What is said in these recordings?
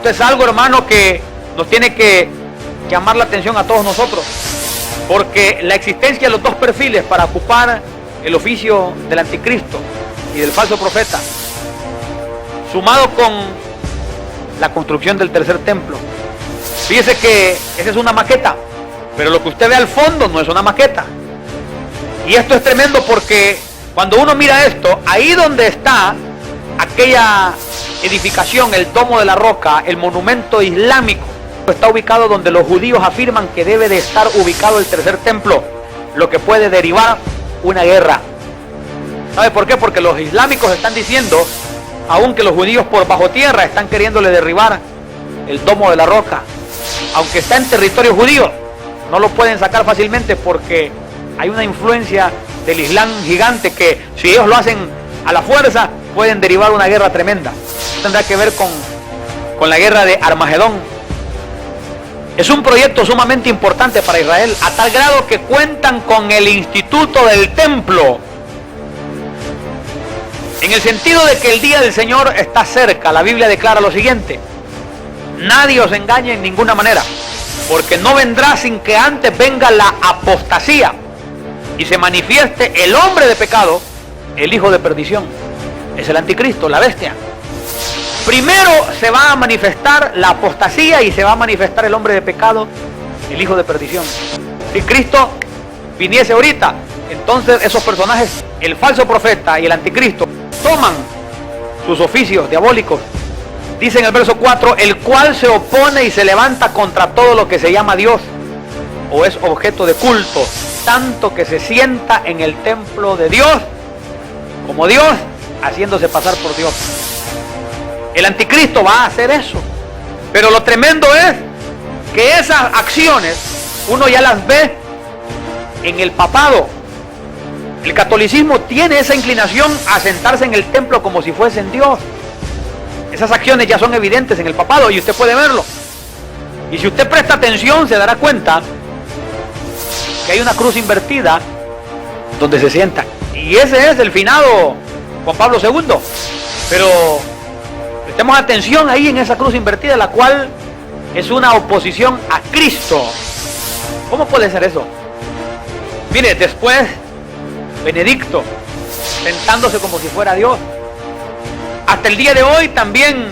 Esto es algo, hermano, que nos tiene que llamar la atención a todos nosotros, porque la existencia de los dos perfiles para ocupar el oficio del anticristo y del falso profeta, sumado con la construcción del tercer templo. Fíjese que esa es una maqueta, pero lo que usted ve al fondo no es una maqueta. Y esto es tremendo porque cuando uno mira esto, ahí donde está aquella edificación, el domo de la roca, el monumento islámico, está ubicado donde los judíos afirman que debe de estar ubicado el tercer templo, lo que puede derivar una guerra. ¿Sabe por qué? Porque los islámicos están diciendo, aunque los judíos por bajo tierra están queriéndole derribar el domo de la roca, aunque está en territorio judío, no lo pueden sacar fácilmente porque hay una influencia del Islam gigante que si ellos lo hacen a la fuerza pueden derivar una guerra tremenda. Tendrá que ver con la guerra de Armagedón. Es un proyecto sumamente importante para Israel, a tal grado que cuentan con el Instituto del Templo, en el sentido de que el día del Señor está cerca. La Biblia declara lo siguiente: nadie os engañe en ninguna manera, porque no vendrá sin que antes venga la apostasía y se manifieste el hombre de pecado, el hijo de perdición. Es el anticristo, la bestia. Primero se va a manifestar la apostasía y se va a manifestar el hombre de pecado, el hijo de perdición. Si Cristo viniese ahorita, entonces esos personajes, el falso profeta y el anticristo, toman sus oficios diabólicos. Dice en el verso 4, el cual se opone y se levanta contra todo lo que se llama Dios o es objeto de culto, tanto que se sienta en el templo de Dios como Dios, haciéndose pasar por Dios. El anticristo va a hacer eso. Pero lo tremendo es que esas acciones uno ya las ve en el papado. El catolicismo tiene esa inclinación a sentarse en el templo como si fuesen Dios. Esas acciones ya son evidentes en el papado y usted puede verlo. Y si usted presta atención se dará cuenta que hay una cruz invertida donde se sienta. Y ese es el finado Juan Pablo II. Pero prestemos atención ahí en esa cruz invertida, la cual es una oposición a Cristo. ¿Cómo puede ser eso? Mire, después Benedicto sentándose como si fuera Dios. Hasta el día de hoy también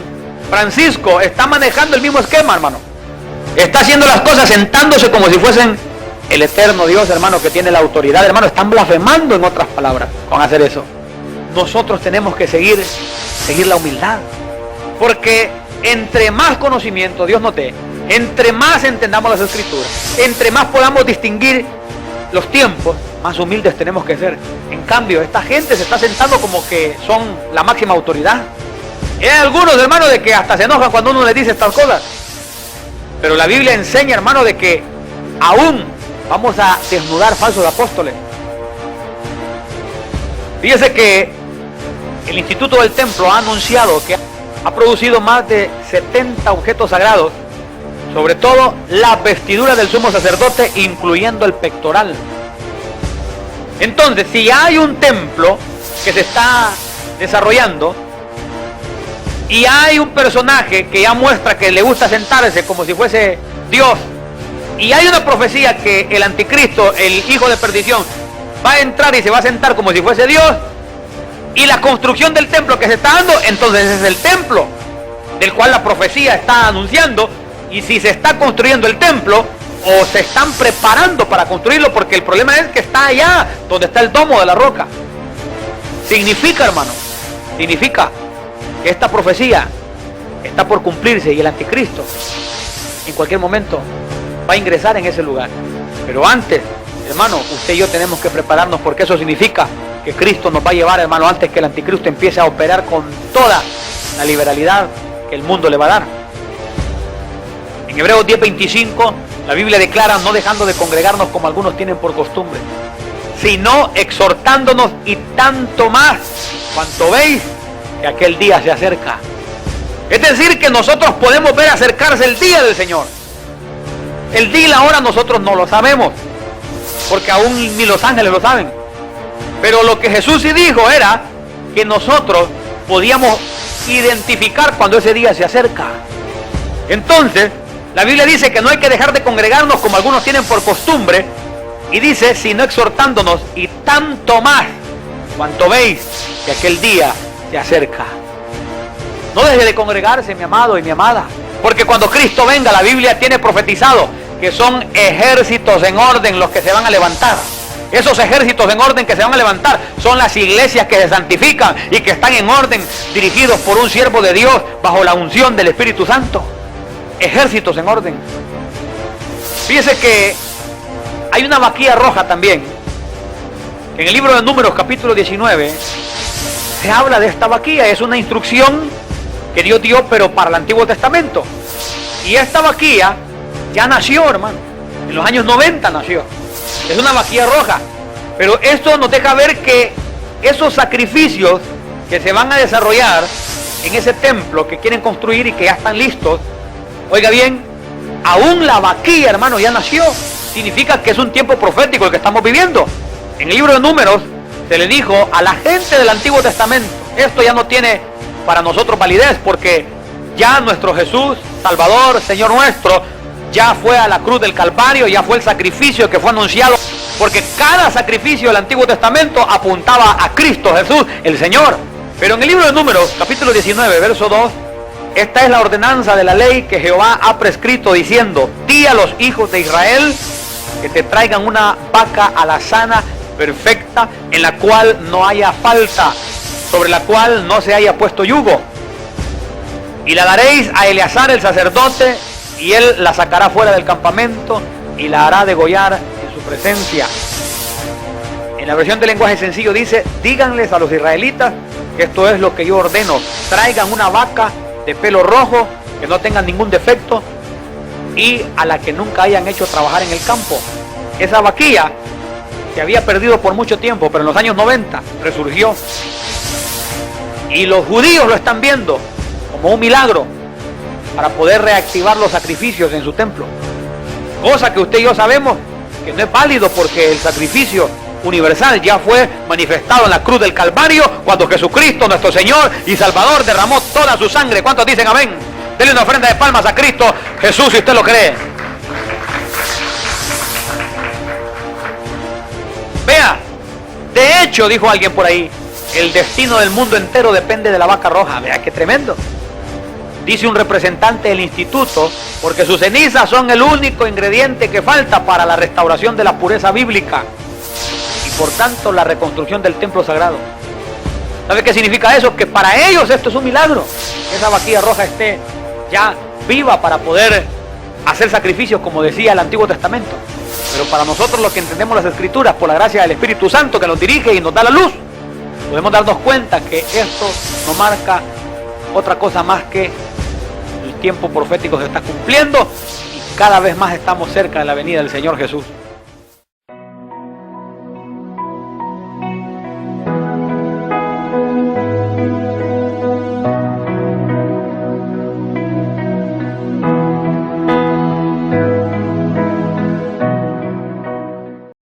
Francisco está manejando el mismo esquema, hermano. Está haciendo las cosas sentándose como si fuesen el eterno Dios, hermano, que tiene la autoridad. Hermano, están blasfemando, en otras palabras, con hacer eso. Nosotros tenemos que seguir la humildad. Porque entre más conocimiento Dios nos dé, entre más entendamos las Escrituras, entre más podamos distinguir los tiempos, más humildes tenemos que ser. En cambio, esta gente se está sentando como que son la máxima autoridad. Y hay algunos, hermano, de que hasta se enojan cuando uno les dice estas cosas. Pero la Biblia enseña, hermano, de que aún vamos a desnudar falsos apóstoles. Fíjese que el Instituto del Templo ha anunciado que ha producido más de 70 objetos sagrados, sobre todo la vestidura del sumo sacerdote, incluyendo el pectoral. Entonces, si hay un templo que se está desarrollando y hay un personaje que ya muestra que le gusta sentarse como si fuese Dios, y hay una profecía que el anticristo, el hijo de perdición, va a entrar y se va a sentar como si fuese Dios, y la construcción del templo que se está dando, entonces es el templo del cual la profecía está anunciando. Y si se está construyendo el templo o se están preparando para construirlo, porque el problema es que está allá donde está el domo de la roca, significa, hermano, significa que esta profecía está por cumplirse y el anticristo en cualquier momento va a ingresar en ese lugar. Pero antes, hermano, usted y yo tenemos que prepararnos, porque eso significa que Cristo nos va a llevar, hermano, antes que el anticristo empiece a operar con toda la liberalidad que el mundo le va a dar. En Hebreos 10:25, la Biblia declara: no dejando de congregarnos como algunos tienen por costumbre, sino exhortándonos, y tanto más cuanto veis que aquel día se acerca. Es decir, que nosotros podemos ver acercarse el día del Señor. El día y la hora nosotros no lo sabemos, porque aún ni los ángeles lo saben. Pero lo que Jesús sí dijo era que nosotros podíamos identificar cuando ese día se acerca. Entonces, la Biblia dice que no hay que dejar de congregarnos como algunos tienen por costumbre, y dice, sino exhortándonos, y tanto más, cuanto veis que aquel día se acerca. No deje de congregarse, mi amado y mi amada, porque cuando Cristo venga, la Biblia tiene profetizado que son ejércitos en orden los que se van a levantar. Esos ejércitos en orden que se van a levantar son las iglesias que se santifican y que están en orden, dirigidos por un siervo de Dios bajo la unción del Espíritu Santo. Ejércitos en orden. Fíjese que hay una vaquilla roja también. En el libro de Números, capítulo 19, se habla de esta vaquilla. Es una instrucción que Dios dio, pero para el Antiguo Testamento. Y esta vaquilla ya nació, hermano. En los años 90 nació. Es una vaquilla roja. Pero esto nos deja ver que esos sacrificios que se van a desarrollar en ese templo que quieren construir y que ya están listos, oiga bien, aún la vaquilla, hermano, ya nació. Significa que es un tiempo profético el que estamos viviendo. En el libro de Números se le dijo a la gente del Antiguo Testamento, esto ya no tiene para nosotros validez, porque ya nuestro Jesús, Salvador, Señor nuestro, ya fue a la cruz del Calvario, ya fue el sacrificio que fue anunciado, porque cada sacrificio del Antiguo Testamento apuntaba a Cristo Jesús, el Señor. Pero en el libro de Números, capítulo 19, verso 2, esta es la ordenanza de la ley que Jehová ha prescrito, diciendo, di a los hijos de Israel que te traigan una vaca alazana perfecta, en la cual no haya falta, sobre la cual no se haya puesto yugo. Y la daréis a Eleazar el sacerdote, y él la sacará fuera del campamento y la hará degollar en su presencia. En la versión de lenguaje sencillo dice, díganles a los israelitas que esto es lo que yo ordeno, traigan una vaca de pelo rojo, que no tenga ningún defecto, y a la que nunca hayan hecho trabajar en el campo. Esa vaquilla se había perdido por mucho tiempo, pero en los años 90 resurgió. Y los judíos lo están viendo como un milagro para poder reactivar los sacrificios en su templo. Cosa que usted y yo sabemos que no es válido, porque el sacrificio universal ya fue manifestado en la cruz del Calvario, cuando Jesucristo, nuestro Señor y Salvador, derramó toda su sangre. ¿Cuántos dicen amén? Denle una ofrenda de palmas a Cristo Jesús si usted lo cree. Vea, de hecho, dijo alguien por ahí, el destino del mundo entero depende de la vaca roja. Vea qué tremendo. Dice un representante del instituto, porque sus cenizas son el único ingrediente que falta para la restauración de la pureza bíblica y por tanto la reconstrucción del templo sagrado. ¿Sabe qué significa eso? Que para ellos esto es un milagro. Que esa vaquilla roja esté ya viva para poder hacer sacrificios, como decía el Antiguo Testamento. Pero para nosotros, los que entendemos las Escrituras por la gracia del Espíritu Santo que nos dirige y nos da la luz, podemos darnos cuenta que esto no marca otra cosa más que el tiempo profético se está cumpliendo y cada vez más estamos cerca de la venida del Señor Jesús.